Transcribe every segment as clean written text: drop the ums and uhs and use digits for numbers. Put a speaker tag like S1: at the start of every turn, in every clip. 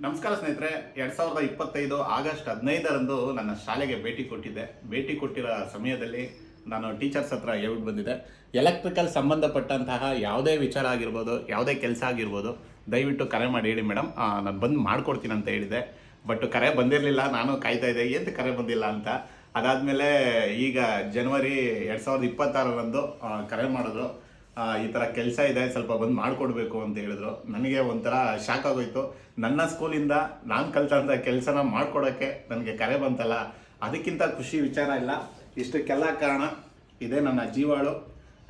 S1: ನಮಸ್ಕಾರ ಸ್ನೇಹಿತರೆ. 2025 ಆಗಸ್ಟ್ 15ರಂದು ನನ್ನ ಶಾಲೆಗೆ ಭೇಟಿ ಕೊಟ್ಟಿರೋ ಸಮಯದಲ್ಲಿ ನಾನು ಟೀಚರ್ಸ್ ಹತ್ರ ಹೇಳ್ಬಿಟ್ಟು ಬಂದಿದ್ದೆ, ಎಲೆಕ್ಟ್ರಿಕಲ್ ಸಂಬಂಧಪಟ್ಟಂತಹ ಯಾವುದೇ ವಿಚಾರ ಆಗಿರ್ಬೋದು, ಯಾವುದೇ ಕೆಲಸ ಆಗಿರ್ಬೋದು, ದಯವಿಟ್ಟು ಕರೆ ಮಾಡಿ ಹೇಳಿ ಮೇಡಮ್, ನಾನು ಬಂದು ಮಾಡ್ಕೊಡ್ತೀನಿ ಅಂತ ಹೇಳಿದೆ. ಬಟ್ ಕರೆ ಬಂದಿರಲಿಲ್ಲ. ನಾನು ಕಾಯ್ತಾ ಇದ್ದೆ ಏನು ಕರೆ ಬಂದಿಲ್ಲ ಅಂತ. ಅದಾದಮೇಲೆ ಈಗ ಜನವರಿ 2026ರಂದು ಕರೆ ಮಾಡಿದ್ರು. ಈ ಥರ ಕೆಲಸ ಇದೆ, ಸ್ವಲ್ಪ ಬಂದು ಮಾಡಿಕೊಡ್ಬೇಕು ಅಂತ ಹೇಳಿದ್ರು. ನನಗೆ ಒಂಥರ ಶಾಕ್ ಆಗೋಯ್ತು. ನನ್ನ ಸ್ಕೂಲಿಂದ ನಾನು ಕಲ್ತಂಥ ಕೆಲಸನ ಮಾಡಿಕೊಡೋಕ್ಕೆ ನನಗೆ ಕರೆ ಬಂತಲ್ಲ, ಅದಕ್ಕಿಂತ ಖುಷಿ ವಿಚಾರ ಇಲ್ಲ. ಇಷ್ಟಕ್ಕೆಲ್ಲ ಕಾರಣ ಇದೇ ನನ್ನ ಜೀವಾಳು.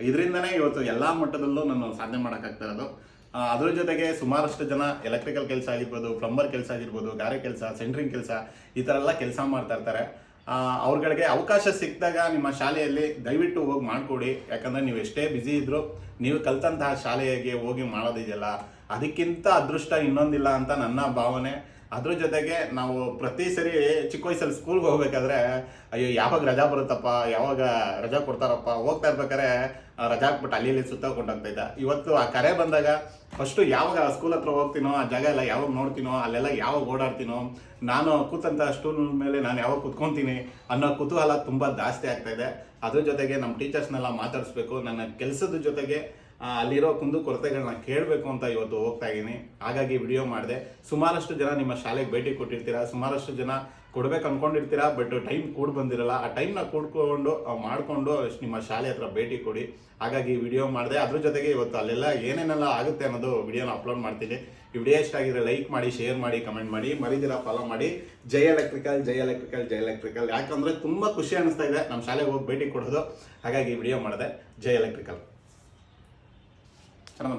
S1: ಇದರಿಂದನೇ ಇವತ್ತು ಎಲ್ಲ ಮಟ್ಟದಲ್ಲೂ ನಾನು ಸಾಧನೆ ಮಾಡೋಕ್ಕಾಗ್ತಾ ಇರೋದು. ಅದ್ರ ಜೊತೆಗೆ ಸುಮಾರಷ್ಟು ಜನ ಎಲೆಕ್ಟ್ರಿಕಲ್ ಕೆಲಸ ಆಗಿರ್ಬೋದು, ಪ್ಲಂಬರ್ ಕೆಲಸ ಆಗಿರ್ಬೋದು, ಗಾರೆ ಕೆಲಸ, ಸೆಂಟ್ರಿಂಗ್ ಕೆಲಸ, ಈ ಥರ ಎಲ್ಲ ಕೆಲಸ ಮಾಡ್ತಾ ಇರ್ತಾರೆ. ಅವ್ರಗಳಿಗೆ ಅವಕಾಶ ಸಿಕ್ಕಿದಾಗ ನಿಮ್ಮ ಶಾಲೆಯಲ್ಲಿ ದಯವಿಟ್ಟು ಹೋಗಿ ಮಾಡಿಕೊಡಿ. ಯಾಕಂದರೆ ನೀವು ಎಷ್ಟೇ ಬ್ಯುಸಿ ಇದ್ದರೂ ನೀವು ಕಲ್ತಂತಹ ಶಾಲೆಗೆ ಹೋಗಿ ಮಾಡೋದಿದೆಯಲ್ಲ, ಅದಕ್ಕಿಂತ ಅದೃಷ್ಟ ಇನ್ನೊಂದಿಲ್ಲ ಅಂತ ನನ್ನ ಭಾವನೆ. ಅದ್ರ ಜೊತೆಗೆ ನಾವು ಪ್ರತಿ ಸರಿ ಚಿಕ್ಕ ವಯಸ್ಸಲ್ಲಿ ಸ್ಕೂಲ್ಗೆ ಹೋಗ್ಬೇಕಾದ್ರೆ ಅಯ್ಯೋ ಯಾವಾಗ ರಜಾ ಬರುತ್ತಪ್ಪ, ಯಾವಾಗ ರಜಾ ಕೊಡ್ತಾರಪ್ಪ, ಹೋಗ್ತಾ ಇರ್ಬೇಕಾದ್ರೆ ರಜಾ ಹಾಕ್ಬಿಟ್ಟು ಅಲ್ಲಿ ಸುತ್ತಾಕೊಂಡೋಗ್ತಾ ಇದ್ದ. ಇವತ್ತು ಆ ಕರೆ ಬಂದಾಗ ಫಸ್ಟು ಯಾವಾಗ ಸ್ಕೂಲ್ ಹತ್ರ ಹೋಗ್ತೀನೋ, ಆ ಜಾಗ ಎಲ್ಲ ಯಾವಾಗ ನೋಡ್ತೀನೋ, ಅಲ್ಲೆಲ್ಲ ಯಾವಾಗ ಓಡಾಡ್ತೀನೋ, ನಾನು ಕೂತಂಥ ಸ್ಟೂಲ್ ಮೇಲೆ ನಾನು ಯಾವಾಗ ಕುತ್ಕೊತೀನಿ ಅನ್ನೋ ಕುತೂಹಲ ತುಂಬ ಜಾಸ್ತಿ ಆಗ್ತಾ ಇದೆ. ಅದ್ರ ಜೊತೆಗೆ ನಮ್ಮ ಟೀಚರ್ಸ್ನೆಲ್ಲ ಮಾತಾಡಿಸ್ಬೇಕು, ನನ್ನ ಕೆಲಸದ ಜೊತೆಗೆ ಅಲ್ಲಿರೋ ಕೊರತೆಗಳನ್ನ ಕೇಳಬೇಕು ಅಂತ ಇವತ್ತು ಹೋಗ್ತಾ ಇದ್ದೀನಿ. ಹಾಗಾಗಿ ವಿಡಿಯೋ ಮಾಡಿದೆ. ಸುಮಾರಷ್ಟು ಜನ ನಿಮ್ಮ ಶಾಲೆಗೆ ಭೇಟಿ ಕೊಟ್ಟಿರ್ತೀರಾ, ಸುಮಾರಷ್ಟು ಜನ ಕೊಡ್ಬೇಕು ಅಂದ್ಕೊಂಡಿರ್ತೀರಾ, ಬಟ್ ಟೈಮ್ ಕೂಡ ಬಂದಿರಲ್ಲ. ಆ ಟೈಮ್ನ ಕೂಡ್ಕೊಂಡು ಮಾಡಿಕೊಂಡು ನಿಮ್ಮ ಶಾಲೆ ಹತ್ರ ಭೇಟಿ ಕೊಡಿ. ಹಾಗಾಗಿ ವಿಡಿಯೋ ಮಾಡಿದೆ. ಅದ್ರ ಜೊತೆಗೆ ಇವತ್ತು ಅಲ್ಲೆಲ್ಲ ಏನೇನೆಲ್ಲ ಆಗುತ್ತೆ ಅನ್ನೋದು ವಿಡಿಯೋನ ಅಪ್ಲೋಡ್ ಮಾಡ್ತೀನಿ. ಈ ವಿಡಿಯೋ ಇಷ್ಟ ಆಗಿದ್ರೆ ಲೈಕ್ ಮಾಡಿ, ಶೇರ್ ಮಾಡಿ, ಕಮೆಂಟ್ ಮಾಡಿ, ಮರಿದಿರ ಫಾಲೋ ಮಾಡಿ. ಜೈ ಎಲೆಕ್ಟ್ರಿಕಲ್, ಜೈ ಎಲೆಕ್ಟ್ರಿಕಲ್, ಜೈ ಎಲೆಕ್ಟ್ರಿಕಲ್. ಯಾಕಂದರೆ ತುಂಬ ಖುಷಿ ಅನಿಸ್ತಾ ಇದೆ ನಮ್ಮ ಶಾಲೆಗೆ ಹೋಗಿ ಭೇಟಿ ಕೊಡೋದು. ಹಾಗಾಗಿ ವಿಡಿಯೋ ಮಾಡಿದೆ. ಜೈ ಎಲೆಕ್ಟ್ರಿಕಲ್. ಚೆನ್ನಾಗಿ